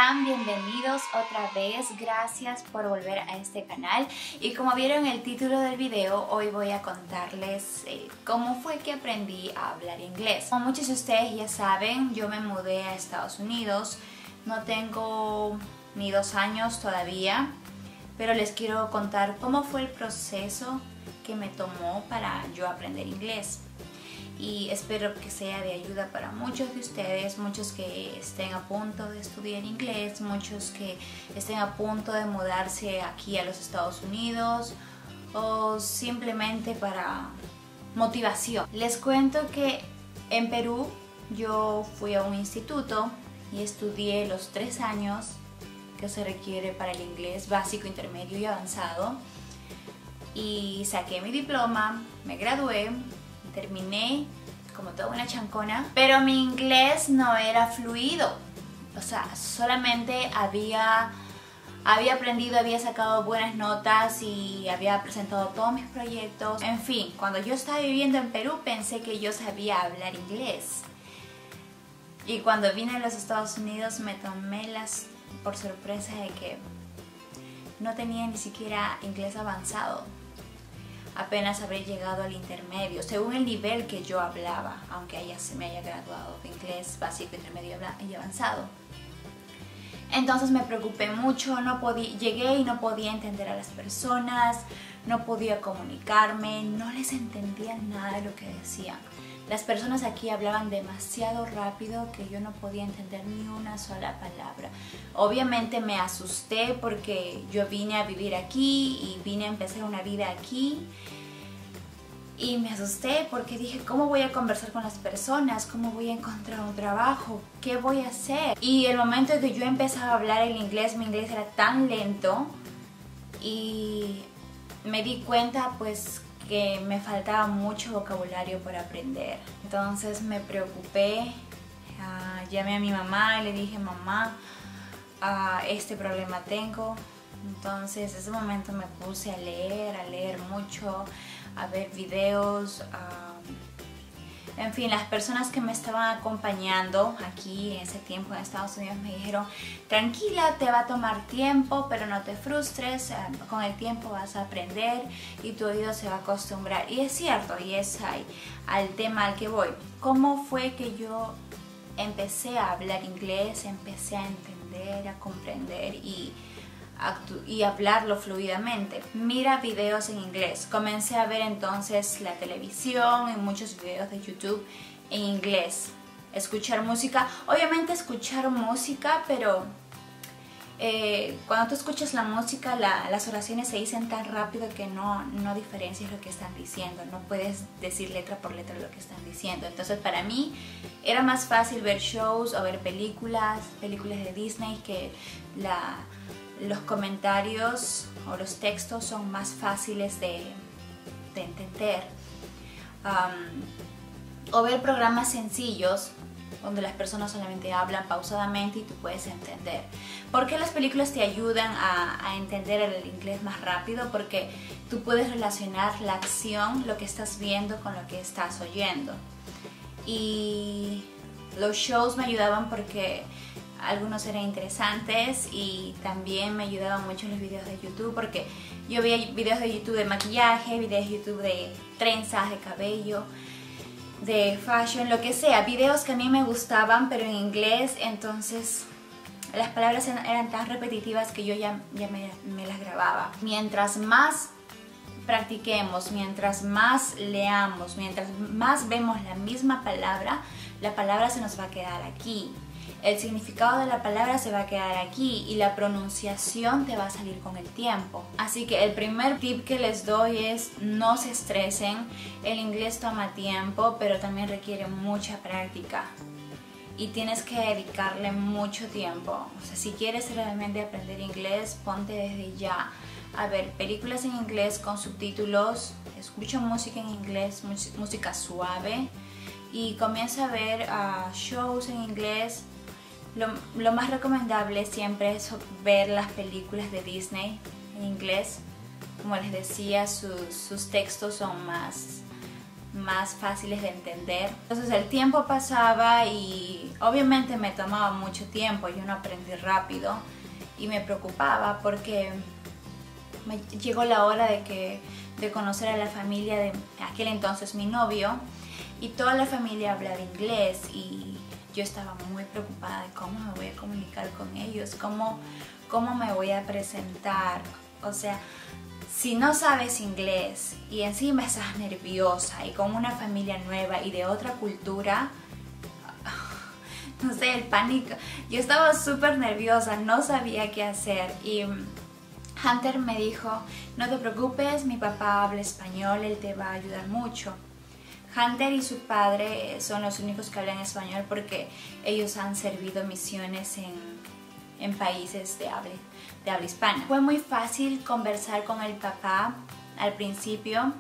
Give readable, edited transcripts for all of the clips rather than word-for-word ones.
están? Bienvenidos otra vez, gracias por volver a este canal. Y como vieron en el título del video, hoy voy a contarles cómo fue que aprendí a hablar inglés. Como muchos de ustedes ya saben, yo me mudé a Estados Unidos, no tengo ni 2 años todavía, pero les quiero contar cómo fue el proceso que me tomó para yo aprender inglés. Y espero que sea de ayuda para muchos de ustedes, muchos que estén a punto de estudiar inglés, muchos que estén a punto de mudarse aquí a los Estados Unidos o simplemente para motivación. Les cuento que en Perú yo fui a un instituto y estudié los 3 años que se requiere para el inglés básico, intermedio y avanzado, y saqué mi diploma, me gradué. Terminé como toda una chancona, pero mi inglés no era fluido. O sea, solamente había aprendido, había sacado buenas notas y había presentado todos mis proyectos. En fin, cuando yo estaba viviendo en Perú pensé que yo sabía hablar inglés. Y cuando vine a los Estados Unidos me tomé por sorpresa de que no tenía ni siquiera inglés avanzado. Apenas habré llegado al intermedio, según el nivel que yo hablaba, aunque ya se me haya graduado de inglés básico, intermedio y avanzado. Entonces me preocupé mucho, llegué y no podía entender a las personas, no podía comunicarme, no les entendía nada de lo que decían. Las personas aquí hablaban demasiado rápido que yo no podía entender ni una sola palabra. Obviamente me asusté porque yo vine a vivir aquí y vine a empezar una vida aquí. Y me asusté porque dije, ¿cómo voy a conversar con las personas? ¿Cómo voy a encontrar un trabajo? ¿Qué voy a hacer? Y el momento en que yo empezaba a hablar el inglés, mi inglés era tan lento y me di cuenta pues que me faltaba mucho vocabulario por aprender. Entonces me preocupé, llamé a mi mamá y le dije, mamá, este problema tengo. Entonces en ese momento me puse a leer mucho, a ver videos. En fin, las personas que me estaban acompañando aquí en ese tiempo en Estados Unidos me dijeron, tranquila, te va a tomar tiempo, pero no te frustres, con el tiempo vas a aprender y tu oído se va a acostumbrar. Y es cierto, y es ahí al tema al que voy. ¿Cómo fue que yo empecé a hablar inglés, empecé a entender, a comprender y hablarlo fluidamente? Mira videos en inglés. Comencé a ver entonces la televisión y muchos videos de YouTube en inglés. Escuchar música, obviamente escuchar música, pero cuando tú escuchas la música, las oraciones se dicen tan rápido que no diferencias lo que están diciendo, no puedes decir letra por letra lo que están diciendo. Entonces para mí era más fácil ver shows o ver películas de Disney, que los comentarios o los textos son más fáciles de entender. O ver programas sencillos donde las personas solamente hablan pausadamente y tú puedes entender. ¿Por qué las películas te ayudan a entender el inglés más rápido? Porque tú puedes relacionar la acción, lo que estás viendo, con lo que estás oyendo. Y los shows me ayudaban porque algunos eran interesantes y también me ayudaban mucho los videos de YouTube, porque yo veía videos de YouTube de maquillaje, videos de YouTube de trenzas, de cabello, de fashion, lo que sea, videos que a mí me gustaban pero en inglés. Entonces las palabras eran tan repetitivas que yo ya me las grababa. Mientras más practiquemos, mientras más leamos, mientras más vemos la misma palabra, la palabra se nos va a quedar aquí. El significado de la palabra se va a quedar aquí y la pronunciación te va a salir con el tiempo. Así que el primer tip que les doy es no se estresen. El inglés toma tiempo, pero también requiere mucha práctica. Y tienes que dedicarle mucho tiempo. O sea, si quieres realmente aprender inglés, ponte desde ya a ver películas en inglés con subtítulos, escucha música en inglés, música suave, y comienza a ver shows en inglés. Lo más recomendable siempre es ver las películas de Disney en inglés. Como les decía, sus textos son más fáciles de entender. Entonces el tiempo pasaba y Obviamente me tomaba mucho tiempo, yo no aprendí rápido y me preocupaba porque llegó la hora de conocer a la familia de aquel entonces mi novio, y toda la familia hablaba inglés y yo estaba muy preocupada de cómo me voy a comunicar con ellos, cómo me voy a presentar. O sea, si no sabes inglés y encima estás nerviosa y con una familia nueva y de otra cultura, no sé, el pánico. Yo estaba súper nerviosa, no sabía qué hacer, y Hunter me dijo, no te preocupes, mi papá habla español, él te va a ayudar mucho. Hunter y su padre son los únicos que hablan español porque ellos han servido misiones en países de habla hispana. Fue muy fácil conversar con el papá al principio,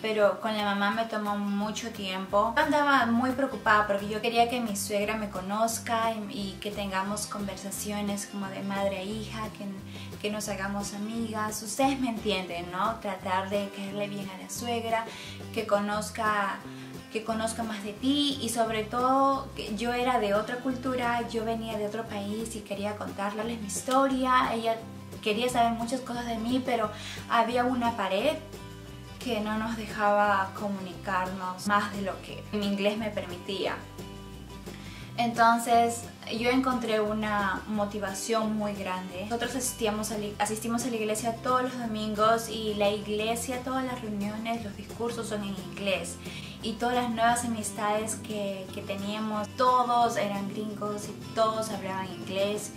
pero con la mamá me tomó mucho tiempo. Yo andaba muy preocupada porque yo quería que mi suegra me conozca y que tengamos conversaciones como de madre a hija, que nos hagamos amigas. Ustedes me entienden, ¿no? Tratar de caerle bien a la suegra, que conozca más de ti, y sobre todo que yo era de otra cultura, yo venía de otro país y quería contarles mi historia. Ella quería saber muchas cosas de mí, pero había una pared que no nos dejaba comunicarnos más de lo que mi inglés me permitía. Entonces yo encontré una motivación muy grande. Nosotros asistimos a la iglesia todos los domingos, y la iglesia, todas las reuniones, los discursos son en inglés. Y todas las nuevas amistades que teníamos, todos eran gringos y todos hablaban inglés.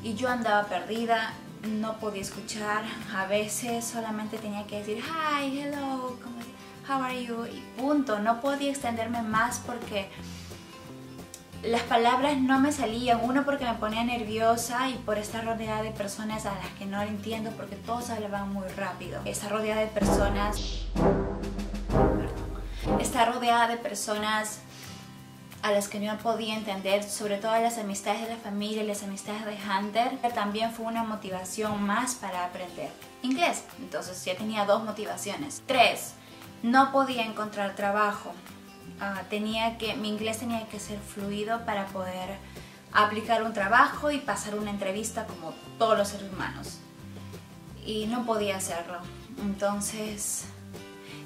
Y yo andaba perdida, no podía escuchar, a veces solamente tenía que decir hi, hello, how are you, y punto. No podía extenderme más porque las palabras no me salían, uno porque me ponía nerviosa y por estar rodeada de personas a las que no entiendo porque todos hablaban muy rápido. Estar rodeada de personas a las que no podía entender, sobre todo las amistades de la familia y las amistades de Hunter, también fue una motivación más para aprender inglés. Entonces ya tenía 2 motivaciones. 3, no podía encontrar trabajo. Mi inglés tenía que ser fluido para poder aplicar un trabajo y pasar una entrevista como todos los seres humanos. Y no podía hacerlo. Entonces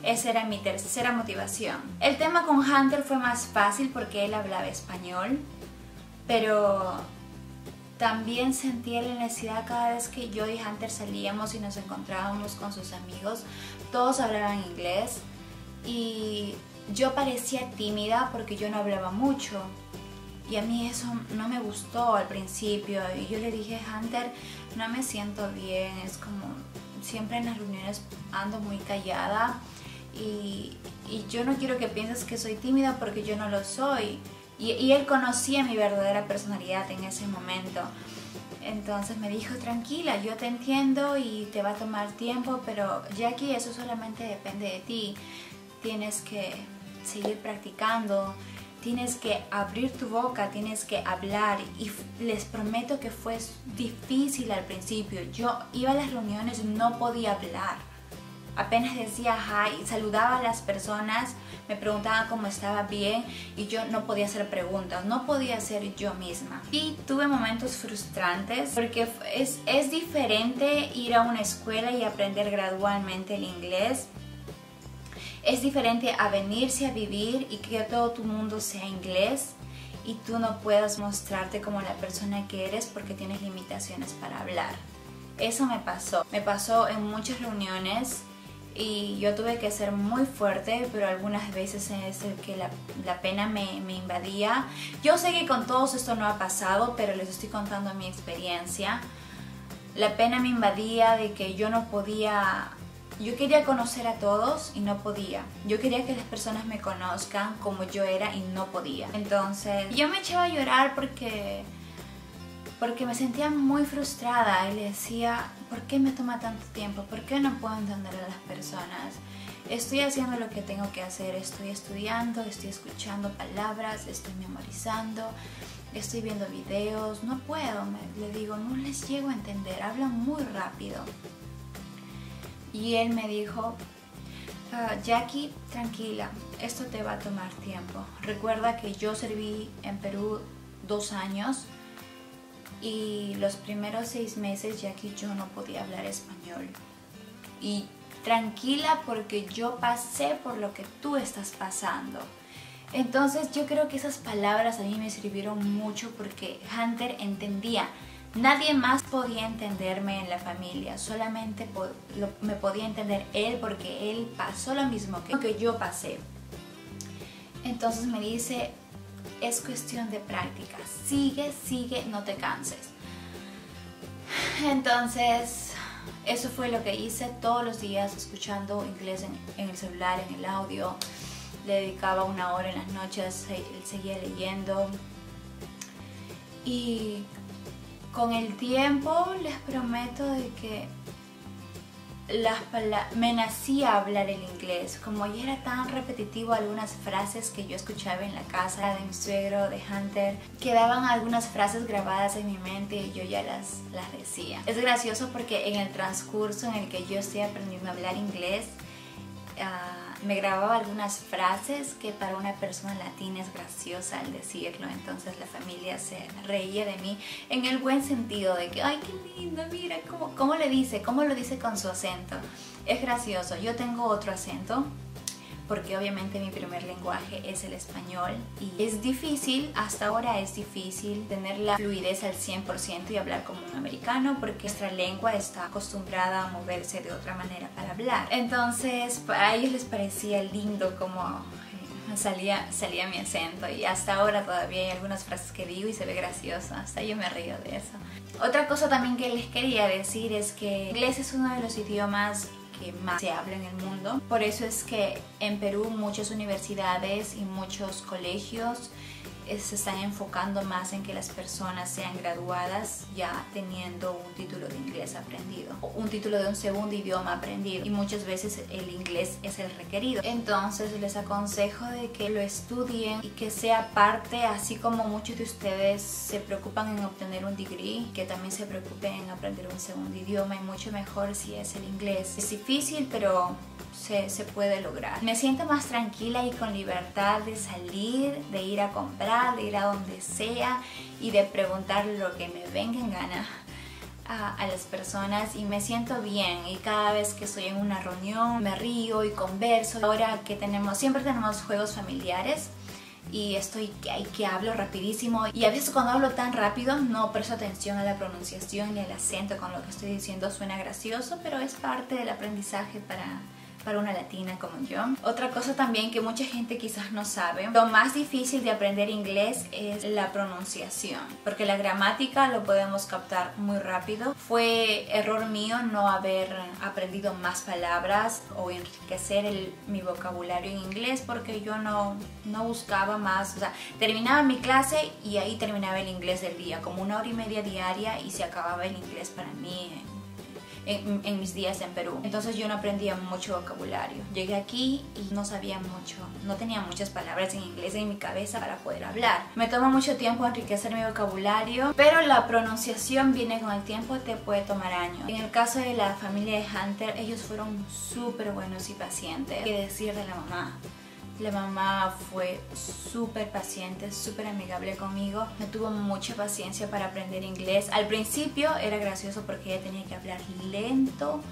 esa era mi tercera motivación. El tema con Hunter fue más fácil porque él hablaba español, pero también sentía la necesidad cada vez que yo y Hunter salíamos y nos encontrábamos con sus amigos. Todos hablaban inglés y yo parecía tímida porque yo no hablaba mucho. Y a mí eso no me gustó al principio. Y yo le dije, Hunter, no me siento bien. Es como siempre en las reuniones ando muy callada. Y yo no quiero que pienses que soy tímida porque yo no lo soy. Y él conocía mi verdadera personalidad en ese momento. Entonces me dijo, tranquila, yo te entiendo y te va a tomar tiempo, pero Jackie, eso solamente depende de ti. Tienes que seguir practicando, tienes que abrir tu boca, tienes que hablar. Y les prometo que fue difícil al principio. Yo iba a las reuniones y no podía hablar. Apenas decía hi, saludaba a las personas, me preguntaban cómo estaba bien y yo no podía hacer preguntas, no podía ser yo misma. Y tuve momentos frustrantes porque es diferente ir a una escuela y aprender gradualmente el inglés. Es diferente a venirse a vivir y que todo tu mundo sea inglés y tú no puedas mostrarte como la persona que eres porque tienes limitaciones para hablar. Eso me pasó en muchas reuniones. Y yo tuve que ser muy fuerte, pero algunas veces es el que la pena me invadía. Yo sé que con todos esto no ha pasado, pero les estoy contando mi experiencia. La pena me invadía de que yo no podía. Yo quería conocer a todos y no podía. Yo quería que las personas me conozcan como yo era y no podía. Entonces yo me echaba a llorar porque me sentía muy frustrada y le decía, ¿por qué me toma tanto tiempo? ¿Por qué no puedo entender a las personas? Estoy haciendo lo que tengo que hacer, estoy estudiando, estoy escuchando palabras, estoy memorizando, estoy viendo videos, no puedo, le digo, no les llego a entender, hablan muy rápido. Y él me dijo, Jackie, tranquila, esto te va a tomar tiempo. Recuerda que yo serví en Perú 2 años y los primeros 6 meses, Jackie, yo no podía hablar español. Y tranquila, porque yo pasé por lo que tú estás pasando. Entonces yo creo que esas palabras a mí me sirvieron mucho, porque Hunter entendía. Nadie más podía entenderme en la familia, solamente me podía entender él, porque él pasó lo mismo que yo pasé. Entonces me dice, es cuestión de práctica, sigue, no te canses. Entonces eso fue lo que hice todos los días, escuchando inglés en el celular, en el audio. Le dedicaba 1 hora en las noches, él seguía leyendo. Y con el tiempo les prometo de que me nacía hablar el inglés. Como ya era tan repetitivo algunas frases que yo escuchaba en la casa de mi suegro, de Hunter, quedaban algunas frases grabadas en mi mente y yo ya las decía. Es gracioso porque en el transcurso en el que yo estoy aprendiendo a hablar inglés, me grababa algunas frases que para una persona latina es graciosa al decirlo. Entonces la familia se reía de mí en el buen sentido de que, ay, qué lindo, mira cómo lo dice con su acento. Es gracioso. Yo tengo otro acento, porque obviamente mi primer lenguaje es el español y es difícil, hasta ahora es difícil tener la fluidez al 100% y hablar como un americano, porque nuestra lengua está acostumbrada a moverse de otra manera para hablar. Entonces a ellos les parecía lindo como salía mi acento, y hasta ahora todavía hay algunas frases que digo y se ve gracioso, hasta yo me río de eso. Otra cosa también que les quería decir es que el inglés es uno de los idiomas que más se habla en el mundo. Por eso es que en Perú muchas universidades y muchos colegios se están enfocando más en que las personas sean graduadas ya teniendo un título de inglés aprendido, o un título de un segundo idioma aprendido, y muchas veces el inglés es el requerido. Entonces les aconsejo de que lo estudien y que sea parte, así como muchos de ustedes se preocupan en obtener un degree, que también se preocupen en aprender un segundo idioma, y mucho mejor si es el inglés. Es difícil, pero se puede lograr. Me siento más tranquila y con libertad de salir, de ir a comprar, de ir a donde sea y de preguntar lo que me venga en gana a las personas, y me siento bien. Y cada vez que estoy en una reunión me río y converso. Ahora que siempre tenemos juegos familiares y estoy que hablo rapidísimo, y a veces cuando hablo tan rápido no presto atención a la pronunciación ni al acento con lo que estoy diciendo. Suena gracioso, pero es parte del aprendizaje para una latina como yo. Otra cosa también que mucha gente quizás no sabe, lo más difícil de aprender inglés es la pronunciación, porque la gramática lo podemos captar muy rápido. Fue error mío no haber aprendido más palabras o enriquecer mi vocabulario en inglés, porque yo no buscaba más. O sea, terminaba mi clase y ahí terminaba el inglés del día, como 1 hora y media diaria, y se acababa el inglés para mí en mis días en Perú. Entonces yo no aprendía mucho vocabulario. Llegué aquí y no sabía mucho, no tenía muchas palabras en inglés en mi cabeza para poder hablar. Me toma mucho tiempo enriquecer mi vocabulario, pero la pronunciación viene con el tiempo, te puede tomar años. En el caso de la familia de Hunter, ellos fueron súper buenos y pacientes. ¿Qué decir de la mamá? La mamá fue súper paciente, súper amigable conmigo. Me tuvo mucha paciencia para aprender inglés. Al principio era gracioso porque ella tenía que hablar lento,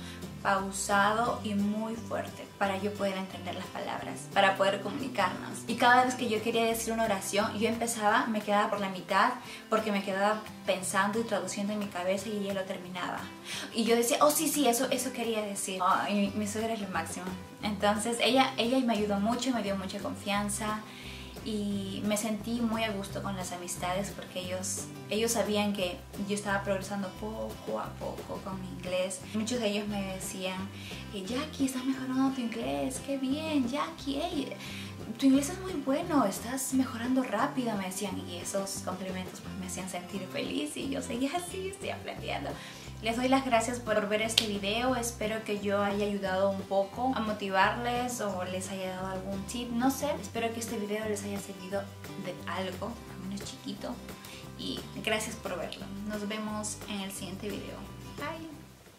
pausado y muy fuerte para yo poder entender las palabras, para poder comunicarnos. Y cada vez que yo quería decir una oración, yo empezaba, me quedaba por la mitad porque me quedaba pensando y traduciendo en mi cabeza, y ella lo terminaba. Y yo decía, oh sí, eso quería decir. Oh, y mi suegra es lo máximo. Entonces ella me ayudó mucho, me dio mucha confianza, y me sentí muy a gusto con las amistades, porque ellos sabían que yo estaba progresando poco a poco con mi inglés. Muchos de ellos me decían, Jackie, estás mejorando tu inglés, qué bien, Jackie, tu inglés es muy bueno, estás mejorando rápido, me decían, y esos complementos pues me hacían sentir feliz, y yo seguía así, estoy aprendiendo. Les doy las gracias por ver este video. Espero que yo haya ayudado un poco a motivarles o les haya dado algún tip, no sé. Espero que este video les haya servido de algo, al menos chiquito. Y gracias por verlo. Nos vemos en el siguiente video. Bye.